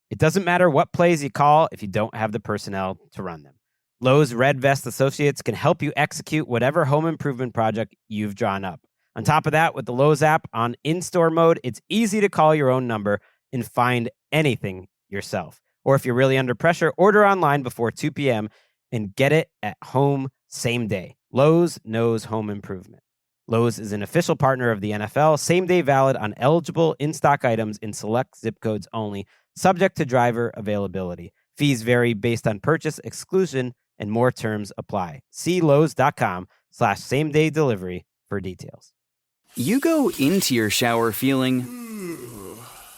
It doesn't matter what plays you call if you don't have the personnel to run them. Lowe's Red Vest Associates can help you execute whatever home improvement project you've drawn up. On top of that, with the Lowe's app on in-store mode, it's easy to call your own number and find anything yourself. Or if you're really under pressure, order online before 2 p.m. and get it at home same day. Lowe's knows home improvement. Lowe's is an official partner of the NFL, same day valid on eligible in-stock items in select zip codes only, subject to driver availability. Fees vary based on purchase, exclusion, and more terms apply. See Lowe's.com/same day delivery for details. You go into your shower feeling,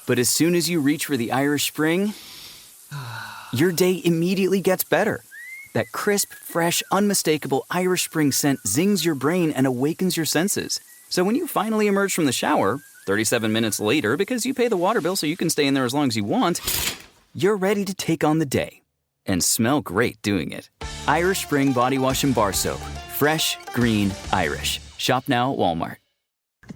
but as soon as you reach for the Irish Spring, your day immediately gets better. That crisp, fresh, unmistakable Irish Spring scent zings your brain and awakens your senses. So when you finally emerge from the shower, 37 minutes later, because you pay the water bill so you can stay in there as long as you want, you're ready to take on the day and smell great doing it. Irish Spring Body Wash and Bar Soap. Fresh, green, Irish. Shop now at Walmart.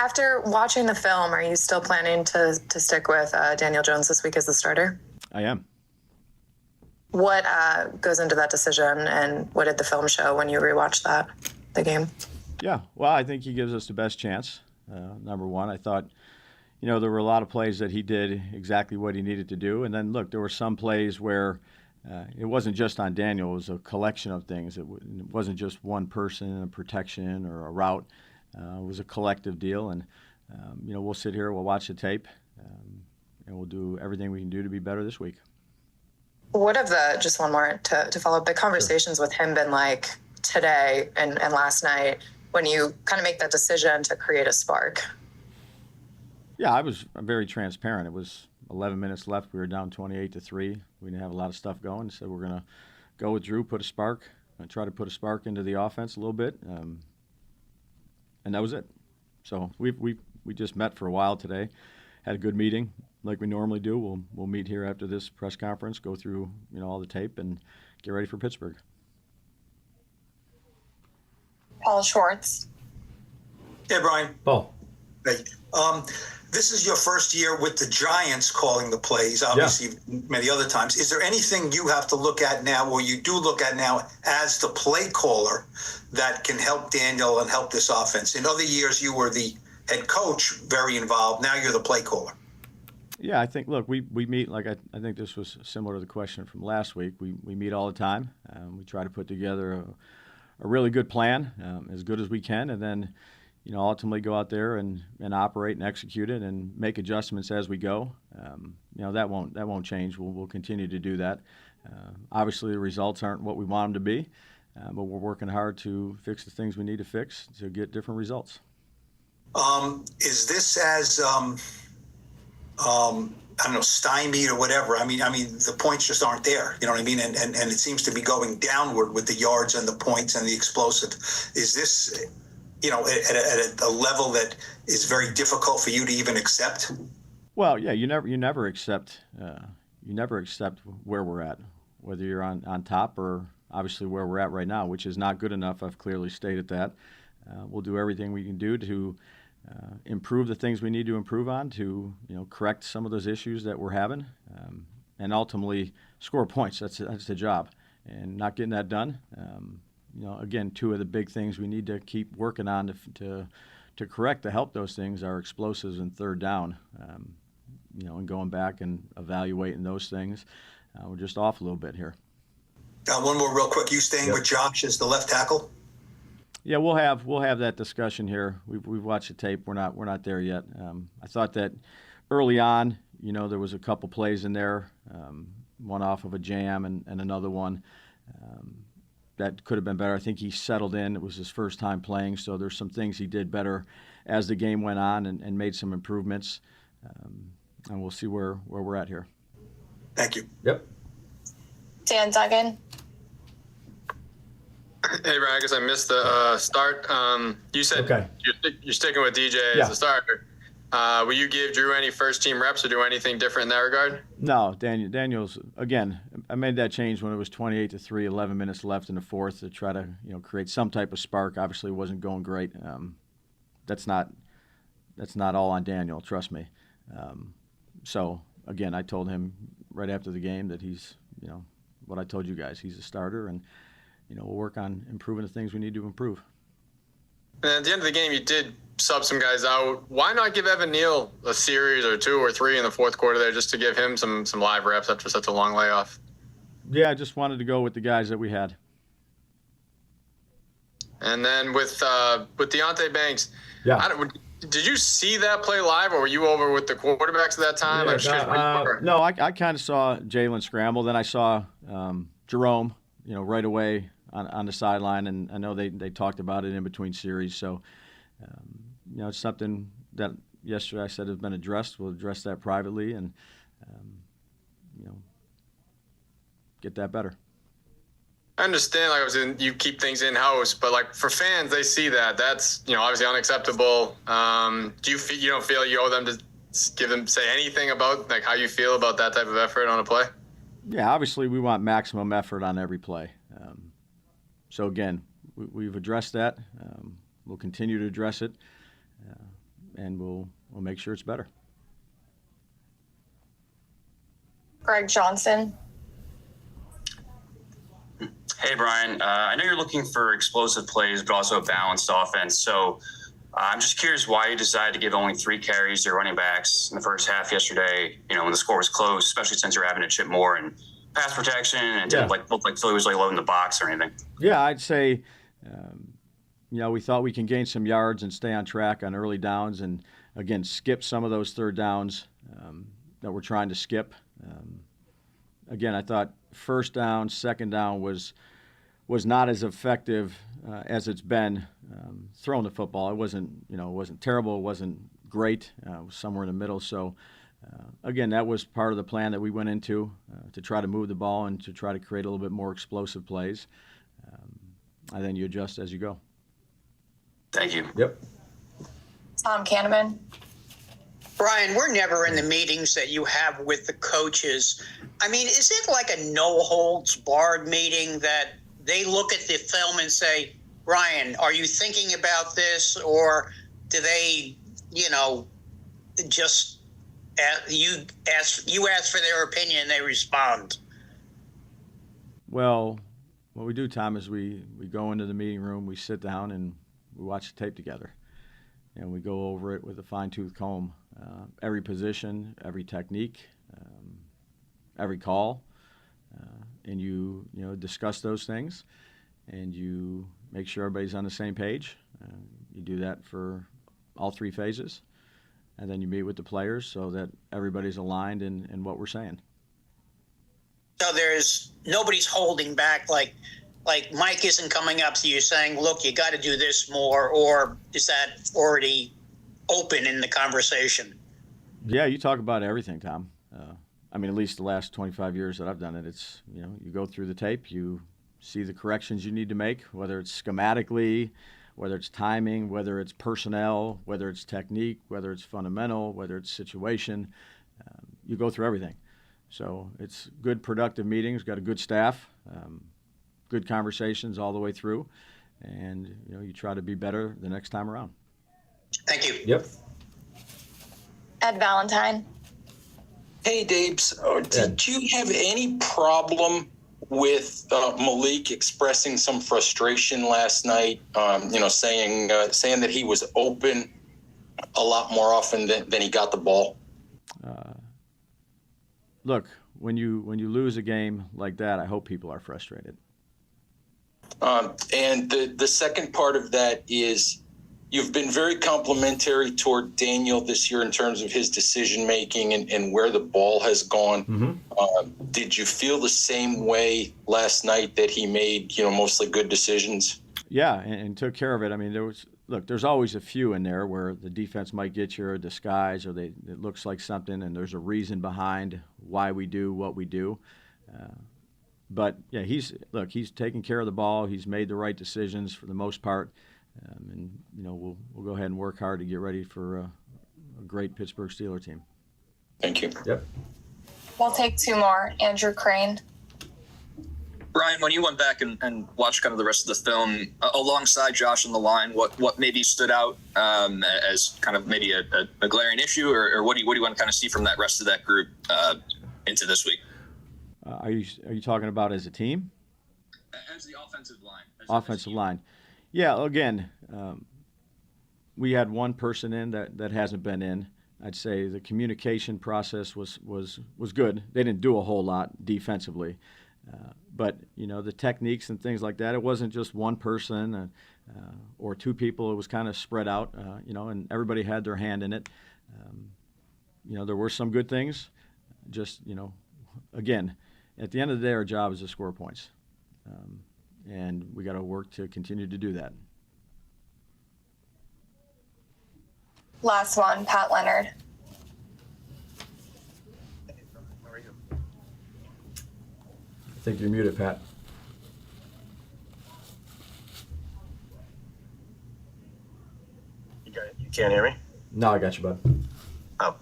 After watching the film, are you still planning to stick with Daniel Jones this week as the starter? I am. What goes into that decision, and what did the film show when you rewatched the game? Yeah, well, I think he gives us the best chance. Number one, I thought, there were a lot of plays that he did exactly what he needed to do. And then, look, there were some plays where it wasn't just on Daniel. It was a collection of things. It wasn't just one person, a protection or a route. It was a collective deal. And, we'll sit here, we'll watch the tape, and we'll do everything we can do to be better this week. What have just one more to follow up, the conversations with him been like today and last night when you kind of make that decision to create a spark? Yeah, I was very transparent. It was 11 minutes left. We were down 28-3. We didn't have a lot of stuff going. So we're going to go with Drew, put a spark, and try to put a spark into the offense a little bit. And that was it. So we just met for a while today, had a good meeting. Like we normally do, we'll meet here after this press conference, go through all the tape, and get ready for Pittsburgh. Paul Schwartz. Hey, Brian. Paul. Hey. This is your first year with the Giants calling the plays, obviously many other times. Is there anything you have to look at now, or you do look at now as the play caller, that can help Daniel and help this offense? In other years, you were the head coach, very involved. Now you're the play caller. Yeah, I think, look, we meet, like I think this was similar to the question from last week. We meet all the time. We try to put together a really good plan, as good as we can, and then, ultimately go out there and operate and execute it and make adjustments as we go. That won't change. We'll continue to do that. Obviously, the results aren't what we want them to be, but we're working hard to fix the things we need to fix to get different results. Is this as I don't know, stymied or whatever? I mean, the points just aren't there. You know what I mean? And it seems to be going downward with the yards and the points and the explosive. Is this, at a level that is very difficult for you to even accept? Well, yeah, you never accept where we're at, whether you're on top or obviously where we're at right now, which is not good enough. I've clearly stated that. We'll do everything we can do to improve the things we need to improve on, to correct some of those issues that we're having, and ultimately score points. That's the job, and not getting that done. Again, two of the big things we need to keep working on to correct, to help those things, are explosives and third down. And going back and evaluating those things. We're just off a little bit here. One more real quick. You staying with Josh as the left tackle? Yeah, we'll have that discussion here. We've watched the tape. We're not there yet. I thought that early on, there was a couple plays in there, one off of a jam and another one that could have been better. I think he settled in. It was his first time playing, so there's some things he did better as the game went on and made some improvements. And we'll see where we're at here. Thank you. Yep. Dan Duggan. Hey, Ryan, I guess I missed the start. You said you're sticking with DJ as a starter. Will you give Drew any first-team reps or do anything different in that regard? No, Daniel's, again, I made that change when it was 28-3, 11 minutes left in the fourth to try to create some type of spark. Obviously, it wasn't going great. That's not all on Daniel, trust me. So, again, I told him right after the game that he's, what I told you guys, he's a starter, and, we'll work on improving the things we need to improve. And at the end of the game, you did sub some guys out. Why not give Evan Neal a series or 2 or 3 in the fourth quarter there, just to give him some live reps after such a long layoff? Yeah, I just wanted to go with the guys that we had. And then with Deonte Banks, did you see that play live, or were you over with the quarterbacks at that time? No, I kind of saw Jalen scramble. Then I saw Jerome, right away on the sideline, and I know they talked about it in between series. So, it's something that yesterday I said has been addressed. We'll address that privately and, get that better. I understand, you keep things in-house, but for fans, they see that. That's, obviously unacceptable. Do you don't feel you owe them to say anything about how you feel about that type of effort on a play? Yeah, obviously we want maximum effort on every play. So again, we've addressed that. We'll continue to address it, and we'll make sure it's better. Greg Johnson. Hey, Brian. I know you're looking for explosive plays, but also a balanced offense. So I'm just curious why you decided to give only 3 carries to running backs in the first half yesterday, when the score was close, especially since you're having to chip more in pass protection and it didn't look like Philly was loading the box or anything. Yeah, I'd say, we thought we can gain some yards and stay on track on early downs and, again, skip some of those third downs that we're trying to skip. Again, I thought first down, second down was not as effective as it's been throwing the football. It wasn't terrible. It wasn't great. It was somewhere in the middle. So, again, that was part of the plan that we went into to try to move the ball and to try to create a little bit more explosive plays. And then you adjust as you go. Thank you. Yep. Tom Canneman. Brian, we're never in the meetings that you have with the coaches. I mean, is it like a no-holds-barred meeting that they look at the film and say, Brian, are you thinking about this? Or do they, just you ask for their opinion and they respond? Well, what we do, Tom, is we go into the meeting room, we sit down, and we watch the tape together. And we go over it with a fine-tooth comb. Every position, every technique, every call, and you discuss those things, and you make sure everybody's on the same page. You do that for all 3 phases, and then you meet with the players so that everybody's aligned in what we're saying. So nobody's holding back, like Mike isn't coming up to you saying, look, you got to do this more, or is that already open in the conversation? Yeah, you talk about everything, Tom. At least the last 25 years that I've done it, it's, you go through the tape, you see the corrections you need to make, whether it's schematically, whether it's timing, whether it's personnel, whether it's technique, whether it's fundamental, whether it's situation. You go through everything. So it's good, productive meetings, got a good staff, good conversations all the way through, and, you try to be better the next time around. Thank you. Yep. Ed Valentine. Hey, Dabes. Did you have any problem with Malik expressing some frustration last night? Saying that he was open a lot more often than he got the ball. Look, when you lose a game like that, I hope people are frustrated. And the second part of that is, you've been very complimentary toward Daniel this year in terms of his decision-making and where the ball has gone. Mm-hmm. Did you feel the same way last night, that he made, mostly good decisions? Yeah, and took care of it. There's always a few in there where the defense might get you a disguise, or it looks like something, and there's a reason behind why we do what we do. But, yeah, he's taken care of the ball. He's made the right decisions for the most part. And we'll go ahead and work hard to get ready for a great Pittsburgh Steelers team. Thank you. Yep. We'll take 2 more. Andrew Crane. Brian, when you went back and watched kind of the rest of the film alongside Josh on the line, what maybe stood out as kind of maybe a glaring issue, or what do you want to kind of see from that rest of that group into this week? Are you talking about as a team? As the offensive line. Offensive line. Yeah, again, we had one person in that hasn't been in. I'd say the communication process was good. They didn't do a whole lot defensively. But, the techniques and things like that, it wasn't just one person or two people. It was kind of spread out, and everybody had their hand in it. There were some good things. Just, again, at the end of the day, our job is to score points. And we got to work to continue to do that. Last one, Pat Leonard. How are you? I think you're muted, Pat. You can't hear me? No, I got you, bud. Oh.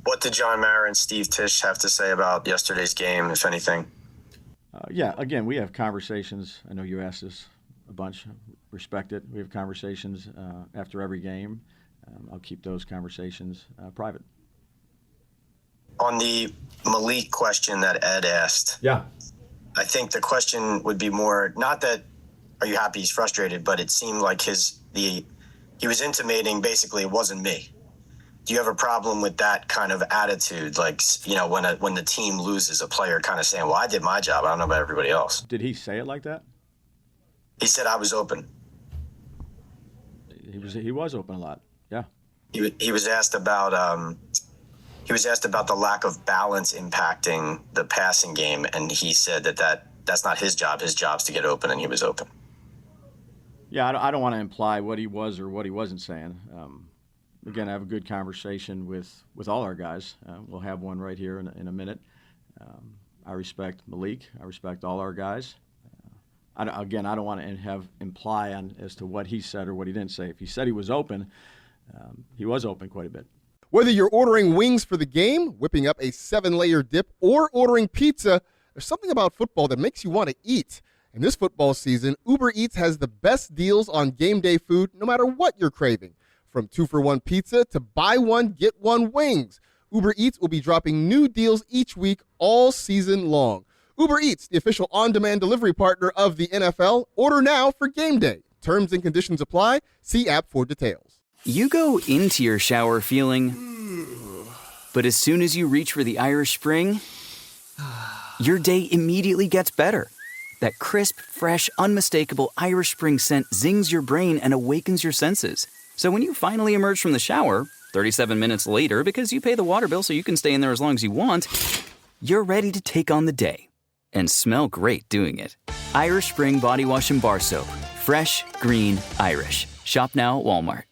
What did John Mara and Steve Tisch have to say about yesterday's game, if anything? Yeah, again, we have conversations. I know you asked this a bunch. Respect it. We have conversations after every game. I'll keep those conversations private. On the Malik question that Ed asked, yeah, I think the question would be more, not that are you happy he's frustrated, but it seemed like he was intimating basically it wasn't me. Do you have a problem with that kind of attitude? Like, when the team loses, a player kind of saying, well, I did my job. I don't know about everybody else. Did he say it like that? He said I was open. He was open a lot. Yeah. He was asked about the lack of balance impacting the passing game, and he said that's not his job. His job's to get open, and he was open. Yeah, I don't want to imply what he was or what he wasn't saying. Again, I have a good conversation with all our guys. We'll have one right here in a minute. I respect Malik. I respect all our guys. I don't want to imply as to what he said or what he didn't say. If he said he was open quite a bit. Whether you're ordering wings for the game, whipping up a 7-layer dip, or ordering pizza, there's something about football that makes you want to eat. And this football season, Uber Eats has the best deals on game day food, no matter what you're craving. From 2-for-1 pizza to buy one, get one wings. Uber Eats will be dropping new deals each week all season long. Uber Eats, the official on-demand delivery partner of the NFL. Order now for game day. Terms and conditions apply. See app for details. You go into your shower feeling, but as soon as you reach for the Irish Spring, your day immediately gets better. That crisp, fresh, unmistakable Irish Spring scent zings your brain and awakens your senses. So when you finally emerge from the shower, 37 minutes later, because you pay the water bill so you can stay in there as long as you want, you're ready to take on the day and smell great doing it. Irish Spring Body Wash and Bar Soap. Fresh, green, Irish. Shop now at Walmart.